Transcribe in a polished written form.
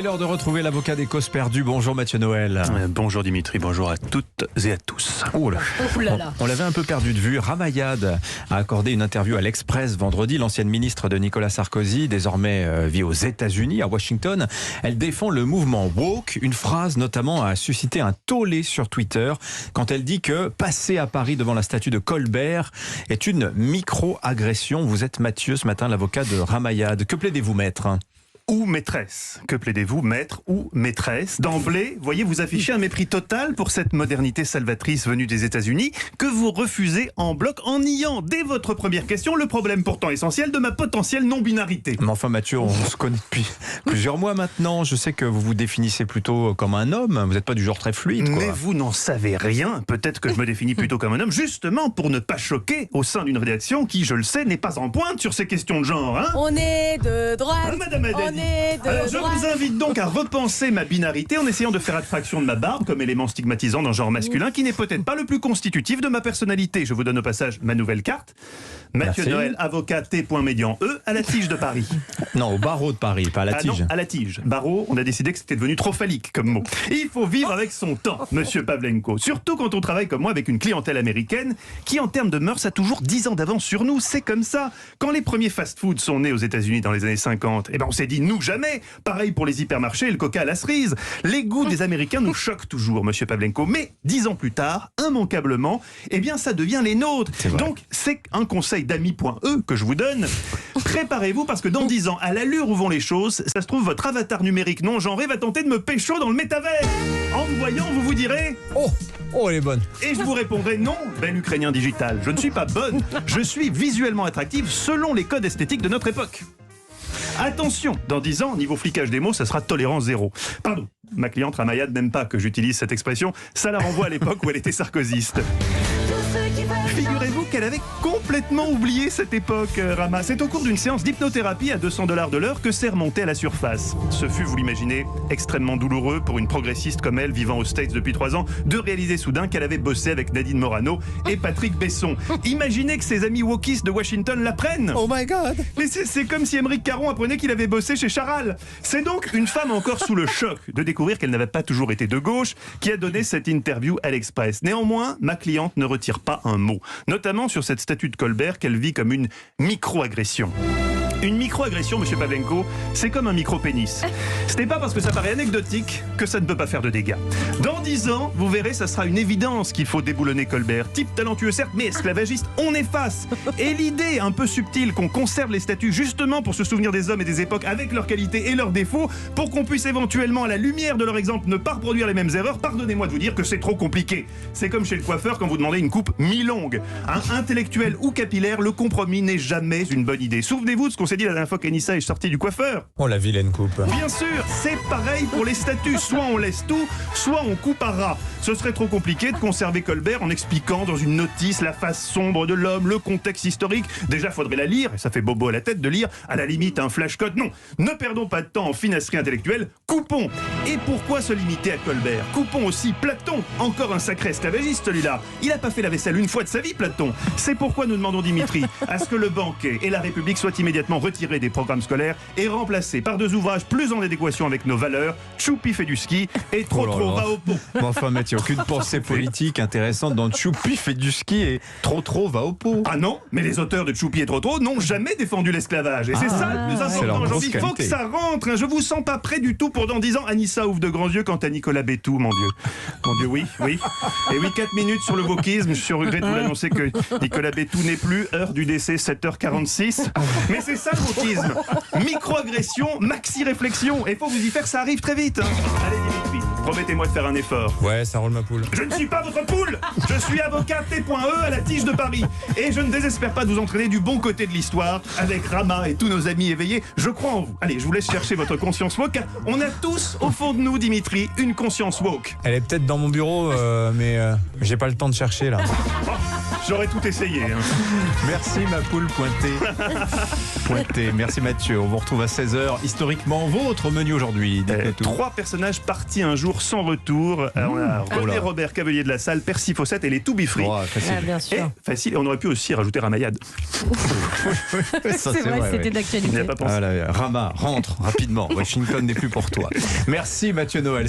C'est l'heure de retrouver l'avocat des causes perdues. Bonjour Mathieu Noël. Bonjour Dimitri, bonjour à toutes et à tous. Oh là. On l'avait un peu perdu de vue. Ramayad a accordé une interview à l'Express vendredi. L'ancienne ministre de Nicolas Sarkozy, désormais vit aux États-Unis, à Washington. Elle défend le mouvement woke. Une phrase notamment a suscité un tollé sur Twitter quand elle dit que passer à Paris devant la statue de Colbert est une micro-agression. Vous êtes Mathieu ce matin, l'avocat de Ramayad. Que plaidez-vous, maître ? Ou maîtresse. Que plaidez-vous, maître ou maîtresse? D'emblée, voyez, vous affichez un mépris total pour cette modernité salvatrice venue des États-Unis que vous refusez en bloc en niant dès votre première question le problème pourtant essentiel de ma potentielle non-binarité. Mais enfin Mathieu, on se connaît depuis plusieurs mois maintenant. Je sais que vous vous définissez plutôt comme un homme. Vous n'êtes pas du genre très fluide, quoi. Mais vous n'en savez rien. Peut-être que je me définis plutôt comme un homme, justement pour ne pas choquer au sein d'une rédaction qui, je le sais, n'est pas en pointe sur ces questions de genre. Hein, on est de droite. Madame Haddadi. Alors je vous invite donc à repenser ma binarité en essayant de faire abstraction de ma barbe comme élément stigmatisant d'un genre masculin qui n'est peut-être pas le plus constitutif de ma personnalité. Je vous donne au passage ma nouvelle carte. Mathieu Merci. Noël, avocat T.Médian E à la tige de Paris. Non, au barreau de Paris, pas à la tige. Non, à la tige. Barreau, on a décidé que c'était devenu trop phallique comme mot. Il faut vivre avec son temps, monsieur Pavlenko. Surtout quand on travaille comme moi avec une clientèle américaine qui, en termes de mœurs, a toujours 10 ans d'avance sur nous. C'est comme ça. Quand les premiers fast-foods sont nés aux États-Unis dans les années 50, on s'est dit, nous jamais. Pareil pour les hypermarchés et le coca à la cerise. Les goûts des Américains nous choquent toujours, monsieur Pavlenko. Mais 10 ans plus tard, immanquablement, ça devient les nôtres. Donc, c'est un conseil d'ami.e que je vous donne. Préparez-vous parce que dans 10 ans, à l'allure où vont les choses, ça se trouve, votre avatar numérique non genré va tenter de me pécho dans le métavers. En me voyant, vous vous direz... Oh, elle est bonne. Et je vous répondrai non, bel Ukrainien digital. Je ne suis pas bonne. Je suis visuellement attractive selon les codes esthétiques de notre époque. Attention, dans 10 ans, niveau flicage des mots, ça sera tolérance zéro. Pardon, ma cliente Ramayad n'aime pas que j'utilise cette expression. Ça la renvoie à l'époque où elle était sarkozyste. Figurez-vous qu'elle avait complètement oublié cette époque, Rama. C'est au cours d'une séance d'hypnothérapie à $200 de l'heure que c'est remonté à la surface. Ce fut, vous l'imaginez, extrêmement douloureux pour une progressiste comme elle, vivant aux States depuis 3 ans, de réaliser soudain qu'elle avait bossé avec Nadine Morano et Patrick Besson. Imaginez que ses amis wokistes de Washington l'apprennent. Oh my God. Mais c'est comme si Émeric Caron apprenait qu'il avait bossé chez Charal. C'est donc une femme encore sous le choc de découvrir qu'elle n'avait pas toujours été de gauche qui a donné cette interview à l'Express. Néanmoins, ma cliente ne retire pas un mot, notamment sur cette statue de Colbert qu'elle vit comme une micro-agression. Une micro-agression, monsieur Pavlenko, c'est comme un micro-pénis. Ce n'est pas parce que ça paraît anecdotique que ça ne peut pas faire de dégâts. Dans 10 ans, vous verrez, ça sera une évidence qu'il faut déboulonner Colbert. Type talentueux certes, mais esclavagiste, on efface. Et l'idée un peu subtile qu'on conserve les statues justement pour se souvenir des hommes et des époques avec leurs qualités et leurs défauts, pour qu'on puisse éventuellement, à la lumière de leur exemple, ne pas reproduire les mêmes erreurs, pardonnez-moi de vous dire que c'est trop compliqué. C'est comme chez le coiffeur quand vous demandez une coupe mi-longue. Intellectuel ou capillaire, le compromis n'est jamais une bonne idée. Souvenez-vous de ce qu'on s'est dit la dernière fois qu'Enissa est sortie du coiffeur. Oh, la vilaine coupe. Bien sûr, c'est pareil pour les statues. Soit on laisse tout, soit on coupe à ras. Ce serait trop compliqué de conserver Colbert en expliquant dans une notice la face sombre de l'homme, le contexte historique. Déjà, faudrait la lire, et ça fait bobo à la tête de lire, à la limite, un flashcode. Non, ne perdons pas de temps en finasserie intellectuelle, coupons. Et pourquoi se limiter à Colbert? Coupons aussi Platon, encore un sacré esclavagiste celui-là. Il n'a pas fait la vaisselle une fois de sa vie, Platon. C'est pourquoi nous demandons, Dimitri, à ce que le banquet et la République soient immédiatement retirés des programmes scolaires et remplacés par 2 ouvrages plus en adéquation avec nos valeurs, Choupi fait du ski et Trop va au pot. Mais enfin Mathieu, aucune pensée politique intéressante dans Choupi fait du ski et Trop va au pot. Ah non, mais les auteurs de Choupi et Trop n'ont jamais défendu l'esclavage. Et c'est ça le plus c'est leur important grosse aujourd'hui. Il faut que qualité. ça rentre. Hein. Je vous sens pas prêt du tout pour dans 10 ans. Anissa ouvre de grands yeux quant à Nicolas Bétou, mon Dieu. Mon Dieu, oui. Et oui, 4 minutes sur le wokisme. Je suis au regret de vous l'annoncer que Nicolas Bétou n'est plus. Heure du décès, 7h46. Mais c'est ça le wokisme. Micro-agression, maxi-réflexion. Et faut vous y faire, ça arrive très vite. Hein. Allez, Dimitri, promettez-moi de faire un effort. Ouais, ça roule ma poule. Je ne suis pas votre poule. Je suis avocat T.E à la tige de Paris. Et je ne désespère pas de vous entraîner du bon côté de l'histoire avec Rama et tous nos amis éveillés. Je crois en vous. Allez, je vous laisse chercher votre conscience woke. Car on a tous, au fond de nous, Dimitri, une conscience woke. Elle est peut-être dans mon bureau, mais j'ai pas le temps de chercher là. Bon. J'aurais tout essayé. Hein. Merci ma poule pointée. Merci Mathieu. On vous retrouve à 16h. Historiquement, votre menu aujourd'hui. 3 personnages partis un jour sans retour. On a René Robert, Cavalier de la Salle, Percy Fossette et les To Be Free. Facile. Ah, bien sûr. Et facile, on aurait pu aussi rajouter Ramayad. Ça, C'est vrai, c'était Il n'y d'actualité. a pas pensé. Rama, rentre rapidement. Washington n'est plus pour toi. Merci Mathieu Noël.